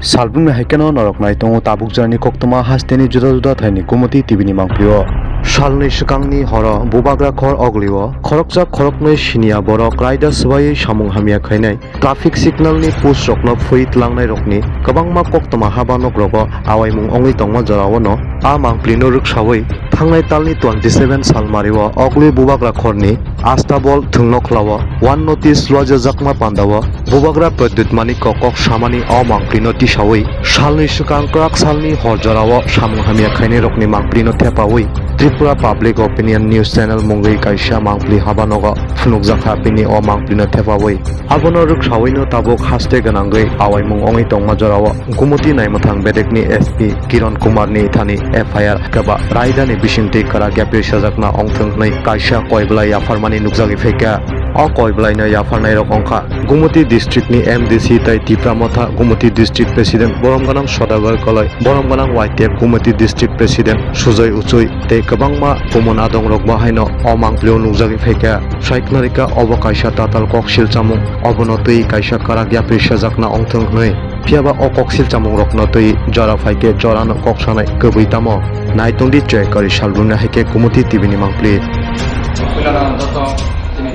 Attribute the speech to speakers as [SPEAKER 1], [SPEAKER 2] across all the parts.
[SPEAKER 1] Salbung Hekano Noroknai Tongo Tabuk Jani Koktoma Hasteni Juda Thaini Kumoti Tibini Mangpio Shalni Shikangni Horo Bubagra Khor Ogliwo Khorokja Khoroknoi Shinia Borok Raida Swai Shamung Hamia Khainai Traffic Signal ni Push Rokno Fuit Langnai Rokni Kabangma Koktoma Habanok Robo Awaimung Ongi Tongma Jarawono A Mangplino Ruksawai Thangnai Talni 27 Salmariwo Ogli Bubagra Khorni Astabol Thungnokhlawo One Notice Loja Jakma Pandawo Bubagra Pradut Mani Kokok Shamani A Mangplino Tisawai Shalni Shikangkrak Salni Horjarawo Shamung Hamia Khainai Rokni Mangplino Thepawai Tripura Public Opinion News Channel Munggai Kaisa Mangpli Habanoga Phunukjakha Bini O Mangplino Thepawai Abono Ruksawaino Tabuk Haste Ganangai Awaimung Ongi Tongma Jarawo Gumoti Naimathang Bedekni SP Kiran Kumar ni Thani FIR Kaba Raidani Bishingti Kara Gapir Sajakna Ongthungnai Kaisa Koibla Yafarmani Nukjagi Feka O Koiblaina Yafarnai Rokongkha Gumoti District ni MDC Tai Tipramotha Gumoti District President Boromganang Sodagar Kolai Boromganang YTF Gumoti District President Sujoy Uchui Tei Kabangma Pumon Adong Rokba Haino O Mangplio Nukjagi Feka Saiknarika Obo Kaisa Tatal Koksil Chamung Obonotui Kaisa Kara Gapir Sajakna Ongthungnai Piaba O Koksil Chamung Roknotui Jara Faike Jorano Koksanai Kebuitamo Naitongdi Chekari Salbuna Heke Gumoti Tibini Mangpli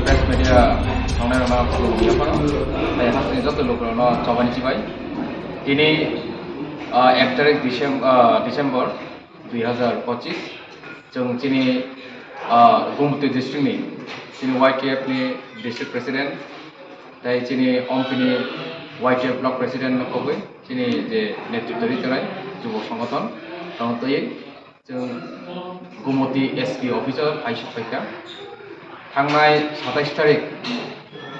[SPEAKER 2] press media orang orang perlu apa? Saya hasil itu loh kalau coba cibai. Ini 1 tarik Desember 2025 jeng sini Gumoti district ni sini YTF ni district president dari sini Om ini YTF block president nak kau sini je network dari cerai juga sanggatan tahun tu ye jeng Gumoti SP officer Aisyah Faika Thangnai 27 tarik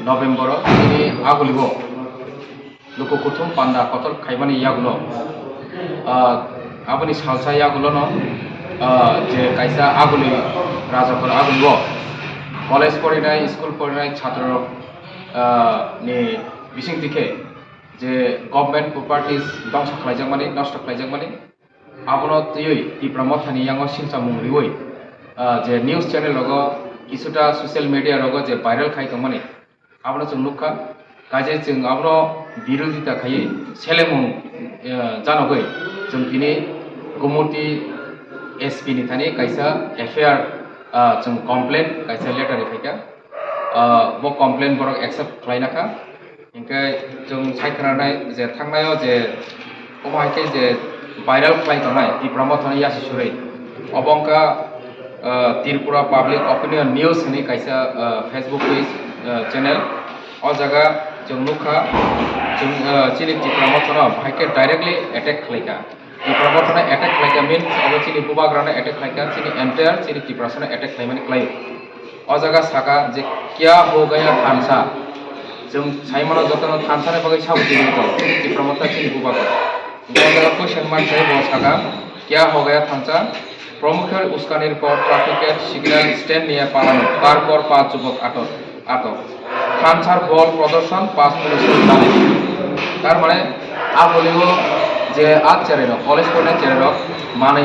[SPEAKER 2] November ini agulibo Luko Kutum Panda Kotor Kaibani Yagulo Abani Salsa Yagulo no je Kaisa Aguli Rajakor Agulibo College Porinai School Porinai Chhatro ni Bishing Tike je government properties Dongsa Klaijak Mani Nosta Klaijak Mani Abono Tiyoi Tipramothani Yango Silsa Mungriwoi je news channel logo কিছুটা social media রগ যে viral খাই মানে আমরা जों नुखा কাজে जों আমরা বিরোধিতা খাই সেলেমুং জানগৈ जों दिनै गुमति एसपी नि थानि कायसा एफआईआर जों कमप्लेन कायसा लेटार फैका बो कमप्लेन बरक एक्सेप्ट खालायनाखा इनके जों सायखनाय जे थांनायाव जे अमायके जे भाइराल खालायनाय तिब्रामा थानि यासि सुरै अबंका Tripura Public Opinion News ni kaisa Facebook page channel o jaga jong nukha jong chini Tipramothana bhaike directly attack khlaika Tipramothana attack khlaika means abo chini bubagrana attack khlaika chini entire chini Tiprasana attack khlaimani klai o jaga saka je kya ho gaya thansa jong saimano jotano thansa ne bagai sabu chini ko Tipramothana chini bubagra o jaga question mark sai bo saka kya ho gaya thansa প্রমুখের উস্কানির পর ট্রাফিকের signal stand নিয়ে পালানো তারপর 5 যুবক আটক খানসার বল প্রদর্শন 5 পুলিশের দাবি তার মানে বলিব যে আজ চেরেন কলেজ পড়ে চেরেন মানে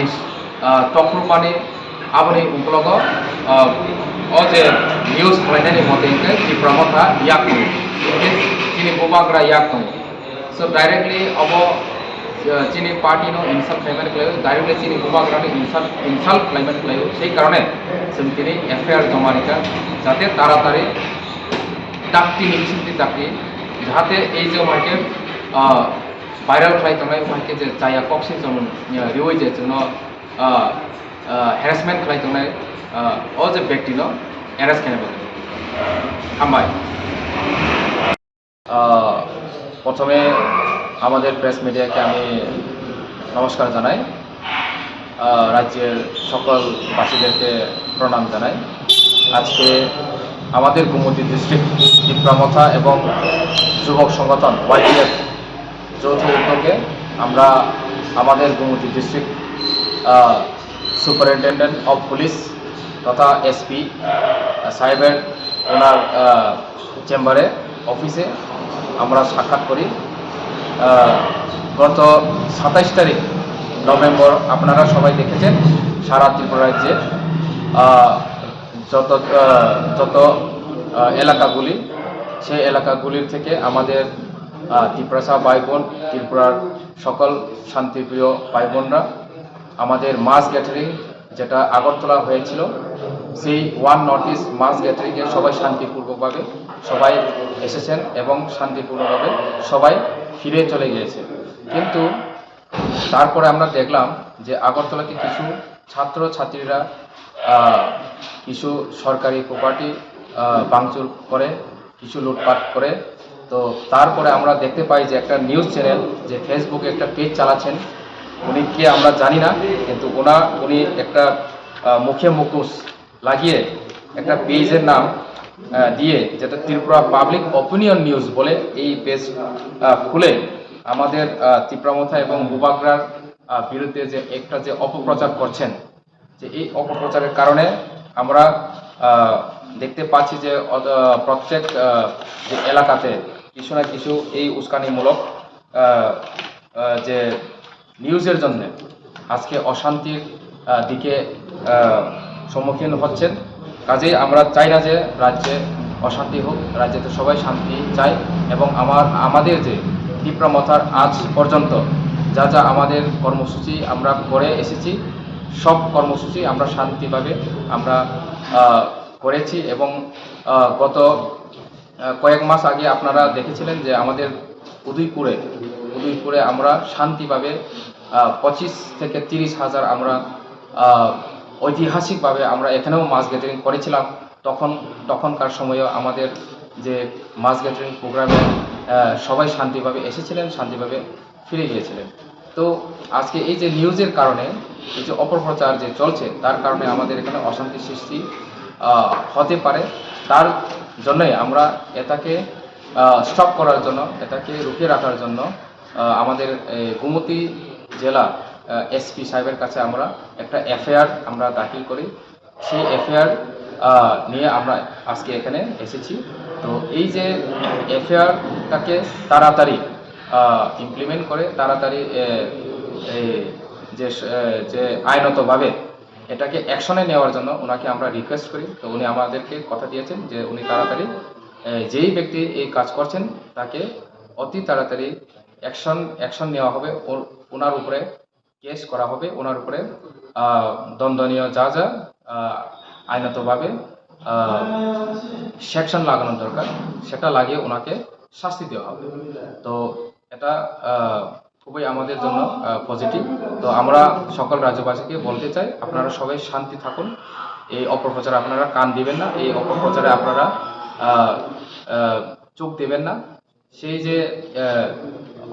[SPEAKER 2] টকরু পানি আপনি উপলগ ও যে নিউজ খাইনানি মতে ত্রিপ্রামথা ইয়াক তিনি বুবাগ্রা ইয়াক so directly of chini party no insult claimant claim directly chini bubagra no insult claimant claim sei karone semtini FIR jomarika jate taratari dakti nichiti dakti jahate ei je market viral khai tonai market je chaya koksin jomun rioi je jono harassment khai tonai o je ব্যক্তি no arrest kene bole hambai প্রথমে আমাদের press মিডিয়াকে আমি নমস্কার জানাই রাজ্যের সকল বাসীদেরকে প্রণাম জানাই আজকে আমাদের গুমতি ডিস্ট্রিক্ট তিপ্রামথা এবং যুবক সংগঠন YTF যৌথ উদ্যোগে আমরা আমাদের Gumti district superintendent of police তথা SP সাহেবের ওনার চেম্বারে অফিসে আমরা সাক্ষাৎ করি গত 27 তারিখ নভেম্বর আপনারা সবাই দেখেছেন সারা ত্রিপুরা রাজ্যে যত এলাকাগুলি সেই এলাকাগুলির থেকে আমাদের ত্রিপুরা ভাই বোন ত্রিপুরার সকল শান্তিপ্রিয় ভাই বোনরা, আমাদের মাস গ্যাদারিং যেটা আগরতলা হয়েছিল, সেই ওয়ান নর্থ ইস্ট মাস গ্যাদারিংয়ে সবাই শান্তিপূর্বকভাবে সবাই এসেছেন এবং শান্তিপূর্ণভাবে সবাই ফিরে চলে গিয়েছে। কিন্তু তারপরে আমরা দেখলাম যে আগরতলাতে কিছু ছাত্রছাত্রীরা কিছু সরকারি প্রপার্টি ভাঙচুর করে, কিছু লুটপাট করে। তো তারপরে আমরা দেখতে পাই যে একটা নিউজ চ্যানেল যে ফেসবুকে একটা পেজ চালাচ্ছেন, উনি কে আমরা জানি না, কিন্তু উনি একটা মুখে মুখোশ লাগিয়ে একটা পেজের নাম দিয়ে, যেটা ত্রিপুরা পাবলিক অপিনিয়ন নিউজ বলে এই পেজ খুলে আমাদের তিপ্রামথা এবং বুবাগরার বিরুদ্ধে যে একটা যে অপপ্রচার করছেন, যে এই অপপ্রচারের কারণে আমরা দেখতে পাচ্ছি যে প্রত্যেক যে এলাকাতে কিছু না কিছু এই উস্কানিমূলক যে নিউজের জন্য আজকে অশান্তির দিকে সম্মুখীন হচ্ছেন। কাজেই আমরা চাই না যে রাজ্যে অশান্তি হোক, রাজ্যেতে সবাই শান্তি চাই। এবং আমাদের যে তিপ্রামথার আজ পর্যন্ত যা যা আমাদের কর্মসূচি আমরা করে এসেছি, সব কর্মসূচি আমরা শান্তিভাবে আমরা করেছি। এবং গত কয়েক মাস আগে আপনারা দেখেছিলেন যে আমাদের উদয়পুরে আমরা শান্তিভাবে 25 থেকে 30 হাজার আমরা ঐতিহাসিকভাবে আমরা এখানেও মাস গ্যাদারিং করেছিলাম। তখনকার সময়েও আমাদের যে মাস গ্যাদারিং প্রোগ্রামে সবাই শান্তিভাবে এসেছিলেন, শান্তিভাবে ফিরে গিয়েছিলেন। তো আজকে এই যে নিউজের কারণে, এই যে অপপ্রচার যে চলছে, তার কারণে আমাদের এখানে অশান্তি সৃষ্টি হতে পারে। তার জন্যই আমরা এটাকে স্টপ করার জন্য, এটাকে রুখিয়ে রাখার জন্য আমাদের গোমতী জেলা এসপি সাহেবের কাছে আমরা একটা এফআইআর আমরা দাখিল করি। সেই এফআইআর নিয়ে আমরা আজকে এখানে এসেছি। তো এই যে এফআইআরটাকে তাড়াতাড়ি ইমপ্লিমেন্ট করে, তাড়াতাড়ি যে আইনতভাবে এটাকে অ্যাকশনে নেওয়ার জন্য ওনাকে আমরা রিকোয়েস্ট করি। তো উনি আমাদেরকে কথা দিয়েছেন যে উনি তাড়াতাড়ি যেই ব্যক্তি এই কাজ করছেন তাকে অতি তাড়াতাড়ি অ্যাকশন নেওয়া হবে, ওনার উপরে কেস করা হবে, ওনার উপরে দণ্ডনীয় যা যা আইনতভাবে সেকশন লাগানোর দরকার সেটা লাগিয়ে ওনাকে শাস্তি দেওয়া হবে। তো এটা খুবই আমাদের জন্য পজিটিভ। তো আমরা সকল রাজ্যবাসীকে বলতে চাই, আপনারা সবাই শান্তি থাকুন, এই অপপ্রচারে আপনারা কান দিবেন না, এই অপপ্রচারে আপনারা চোখ দেবেন না। সেই যে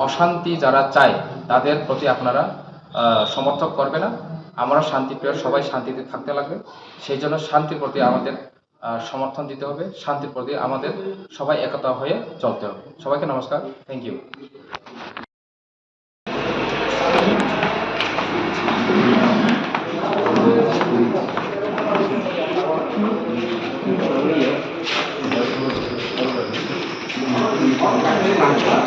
[SPEAKER 2] অশান্তি যারা চায় তাদের প্রতি আপনারা সমর্থক করবে না। আমরা শান্তিপ্রিয়, সবাই শান্তিতে থাকতে লাগবে। সেই জন্য শান্তির প্রতি আমাদের সমর্থন দিতে হবে, শান্তির প্রতি আমাদের সবাই একতা হয়ে চলতে হবে। সবাইকে নমস্কার, থ্যাংক ইউ।
[SPEAKER 3] Thank you.